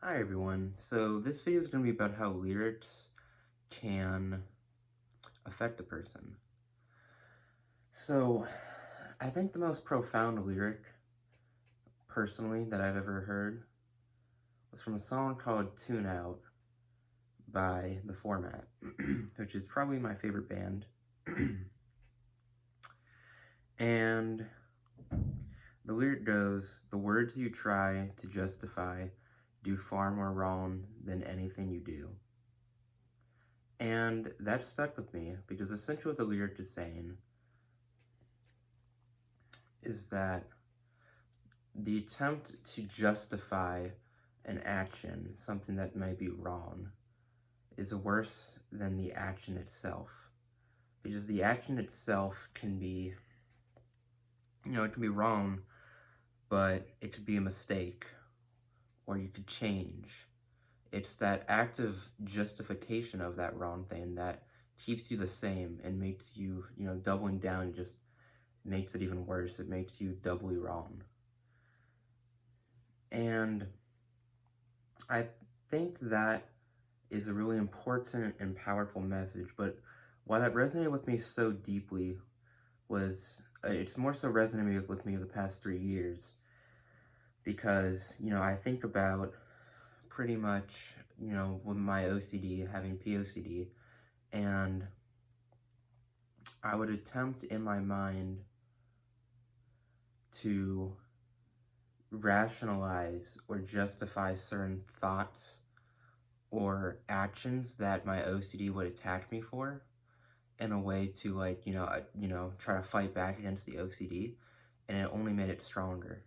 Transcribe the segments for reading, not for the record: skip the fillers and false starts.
Hi everyone. So this video is going to be about how lyrics can affect a person. So I think the most profound lyric, personally, that I've ever heard was from a song called Tune Out by The Format, which is probably my favorite band. And the lyric goes, "The words you try to justify do far more wrong than anything you do." And that stuck with me because essentially what the lyric is saying is that the attempt to justify an action, something that might be wrong, is worse than the action itself. Because the action itself can be, it can be wrong, but it could be a mistake, or you could change. It's that act of justification of that wrong thing that keeps you the same and makes you, doubling down just makes it even worse. It makes you doubly wrong. And I think that is a really important and powerful message, but why that resonated with me so deeply was, it's more so resonated with me the past 3 years, because, I think about pretty much, with my OCD, having POCD, and I would attempt in my mind to rationalize or justify certain thoughts or actions that my OCD would attack me for in a way to try to fight back against the OCD, and it only made it stronger.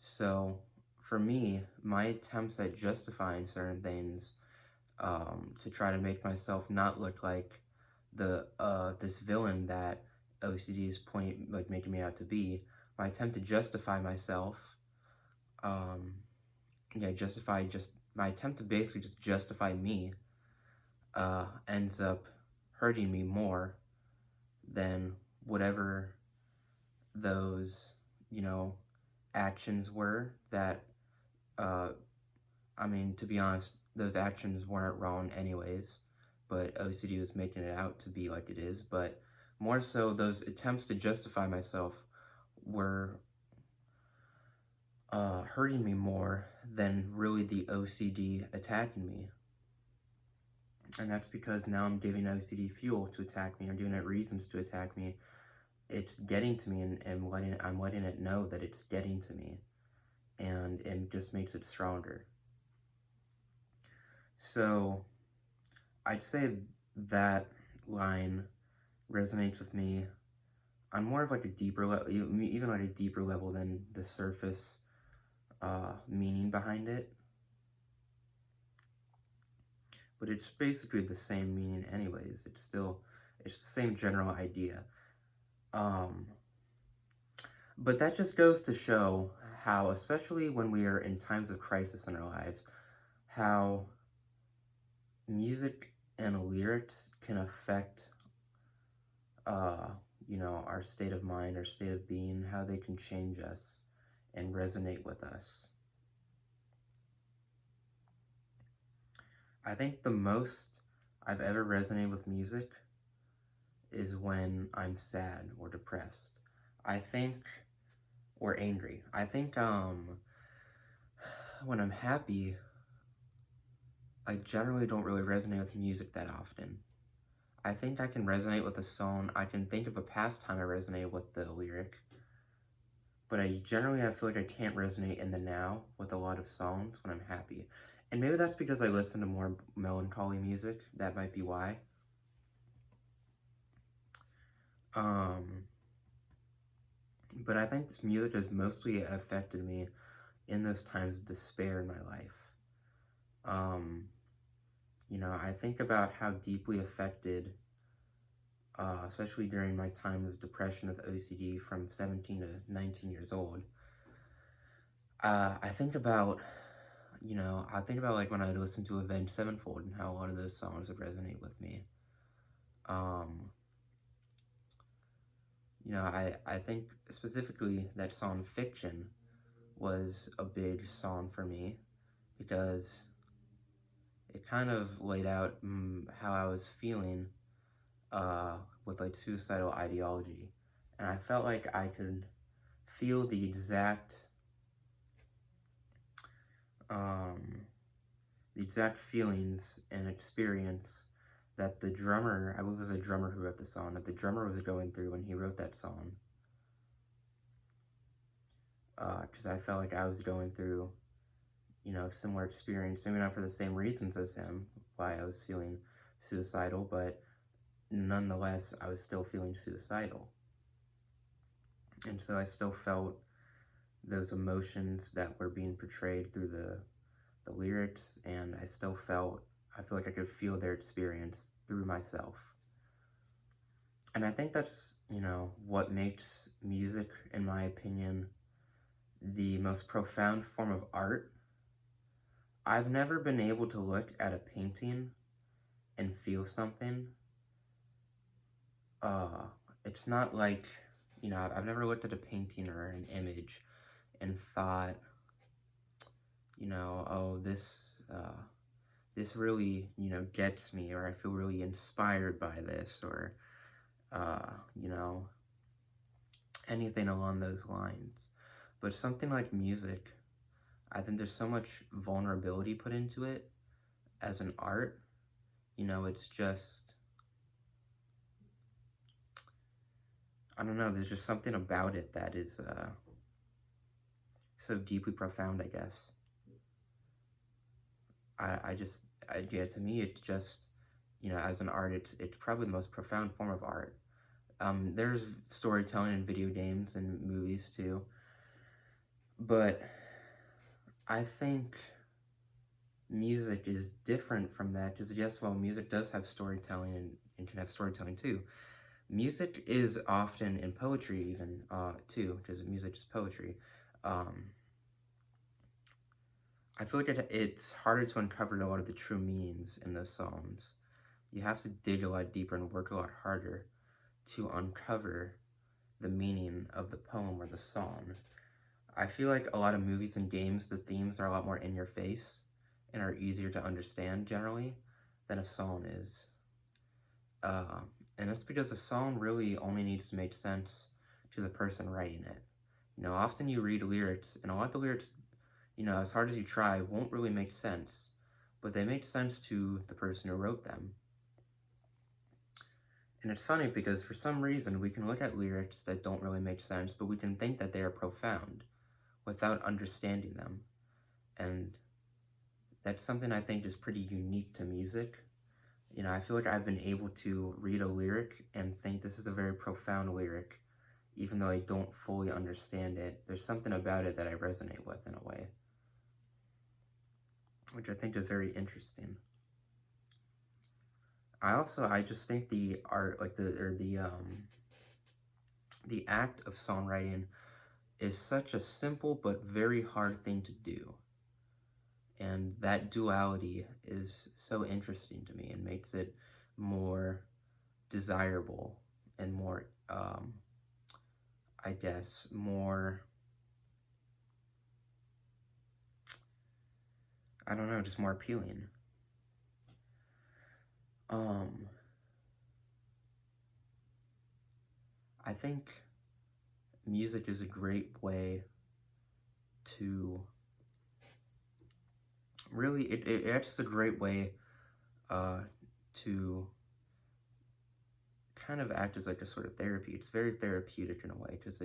So for me, my attempts at justifying certain things to try to make myself not look like this villain that OCD is making me out to be, my attempt to justify myself, um, my attempt to basically just justify me ends up hurting me more than whatever those, actions were that, to be honest, those actions weren't wrong anyways, but OCD was making it out to be like it is, but more so those attempts to justify myself were hurting me more than really the OCD attacking me. And that's because now I'm giving OCD fuel to attack me. I'm giving it reasons to attack me. It's getting to me, and I'm letting it know that it's getting to me, and it just makes it stronger. So I'd say that line resonates with me on more of like a deeper level, even like a deeper level than the surface meaning behind it. But it's basically the same meaning anyways. It's the same general idea. But that just goes to show how, especially when we are in times of crisis in our lives, how music and lyrics can affect, our state of mind, our state of being, how they can change us and resonate with us. I think the most I've ever resonated with music is when I'm sad or depressed. Or angry. I think, when I'm happy, I generally don't really resonate with music that often. I think I can resonate with a song. I can think of a past time I resonated with the lyric, but I feel like I can't resonate in the now with a lot of songs when I'm happy. And maybe that's because I listen to more melancholy music. That might be why. But I think this music has mostly affected me in those times of despair in my life. I think about how deeply affected, especially during my time of depression with OCD from 17 to 19 years old. I think about, like when I listen to Avenged Sevenfold and how a lot of those songs would resonate with me. I think specifically that song Fiction was a big song for me because it kind of laid out how I was feeling with like suicidal ideology. And I felt like I could feel um, the exact feelings and experience that the drummer, I believe it was a drummer who wrote the song, that the drummer was going through when he wrote that song. Because I felt like I was going through, you know, similar experience, maybe not for the same reasons as him, why I was feeling suicidal, but nonetheless, I was still feeling suicidal. And so I still felt those emotions that were being portrayed through the lyrics, and I feel like I could feel their experience through myself. And I think that's, you know, what makes music, in my opinion, the most profound form of art. I've never been able to look at a painting and feel something. It's not like, you know, I've never looked at a painting or an image and thought, you know, oh, this really, you know, gets me, or I feel really inspired by this, or, you know, anything along those lines. But something like music, I think there's so much vulnerability put into it as an art. You know, it's just, I don't know, there's just something about it that is so deeply profound, I guess. Yeah, to me, it's just, you know, as an art, it's probably the most profound form of art. There's storytelling in video games and movies too, but I think music is different from that, because yes, while music does have storytelling and can have storytelling too, music is often in poetry even, too, because music is poetry. I feel like it's harder to uncover a lot of the true meanings in those songs. You have to dig a lot deeper and work a lot harder to uncover the meaning of the poem or the song. I feel like a lot of movies and games, the themes are a lot more in your face and are easier to understand generally than a song is. And that's because a song really only needs to make sense to the person writing it. You know, often you read lyrics, and a lot of the lyrics, you know, as hard as you try, won't really make sense, but they make sense to the person who wrote them. And it's funny because for some reason we can look at lyrics that don't really make sense, but we can think that they are profound without understanding them. And that's something I think is pretty unique to music. You know, I feel like I've been able to read a lyric and think this is a very profound lyric, even though I don't fully understand it. There's something about it that I resonate with in a way, which I think is very interesting. I just think the art, like the act of songwriting is such a simple but very hard thing to do. And that duality is so interesting to me and makes it more desirable and more, I guess, more, I don't know, just more appealing. I think music is a great way to really, it acts as a great way to kind of act as like a sort of therapy. It's very therapeutic in a way, because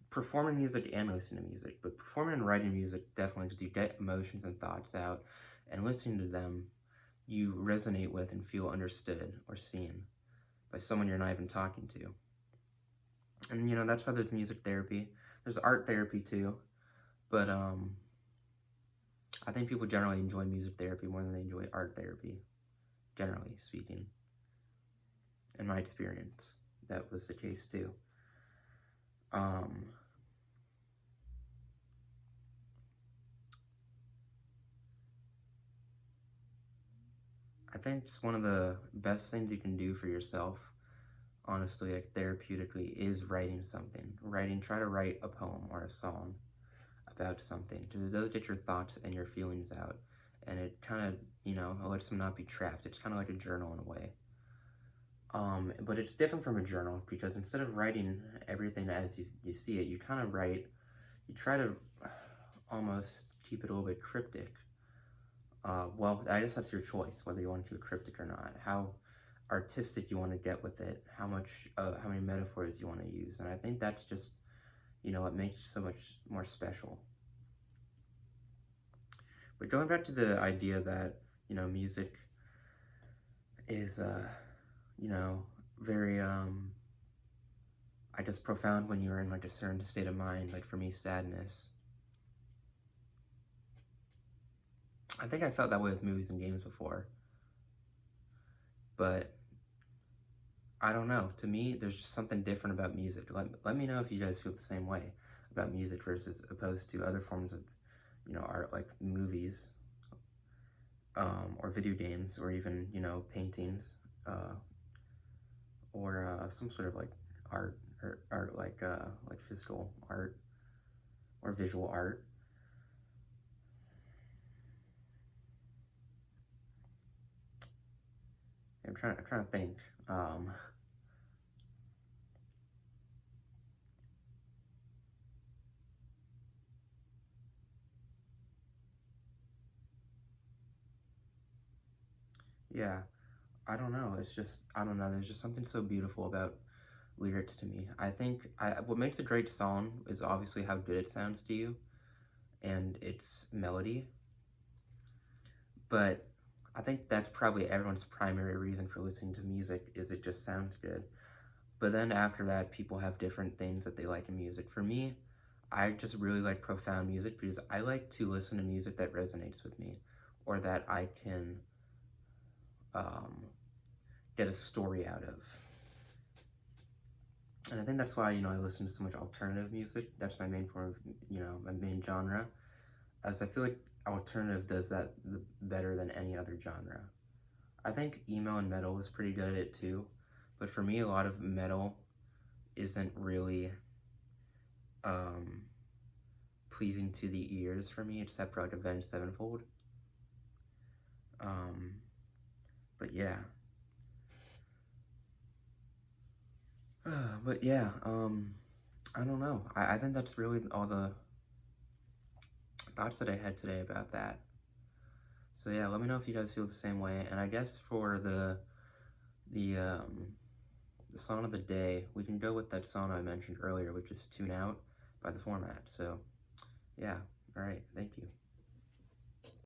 performing music and listening to music, but performing and writing music definitely, because you get emotions and thoughts out, and listening to them, you resonate with and feel understood or seen by someone you're not even talking to. And, you know, that's why there's music therapy. There's art therapy too, but I think people generally enjoy music therapy more than they enjoy art therapy, generally speaking. In my experience, that was the case too. I think it's one of the best things you can do for yourself, honestly, like therapeutically, is writing something. Try to write a poem or a song about something, because it does get your thoughts and your feelings out, and it kind of, lets them not be trapped. It's kind of like a journal in a way. But it's different from a journal because instead of writing everything as you see it, you kind of write, you try to almost keep it a little bit cryptic. Well, I guess that's your choice, whether you want to keep it cryptic or not. How artistic you want to get with it, how many metaphors you want to use. And I think that's just, what makes it so much more special. But going back to the idea that, music is, very, I guess, profound when you're in like a certain state of mind, like for me, sadness. I think I felt that way with movies and games before, but I don't know. To me, there's just something different about music. Let me know if you guys feel the same way about music versus opposed to other forms of, art like movies, or video games, or even, paintings, or some sort of like art, or art like physical art or visual art. I'm trying to think. Yeah, I don't know. It's just, I don't know. There's just something so beautiful about lyrics to me. I think what makes a great song is obviously how good it sounds to you and its melody. But I think that's probably everyone's primary reason for listening to music is it just sounds good. But then after that, people have different things that they like in music. For me, I just really like profound music because I like to listen to music that resonates with me or that I can um, get a story out of. And I think that's why, I listen to so much alternative music. That's my main form of, my main genre. As I feel like alternative does that better than any other genre. I think emo and metal is pretty good at it too. But for me, a lot of metal isn't really pleasing to the ears for me, except for like Avenged Sevenfold. But yeah. But yeah, I don't know. I think that's really all the thoughts that I had today about that. So yeah, let me know if you guys feel the same way. And I guess for the song of the day, we can go with that song I mentioned earlier, which is Tune Out by The Format. So yeah, all right, thank you.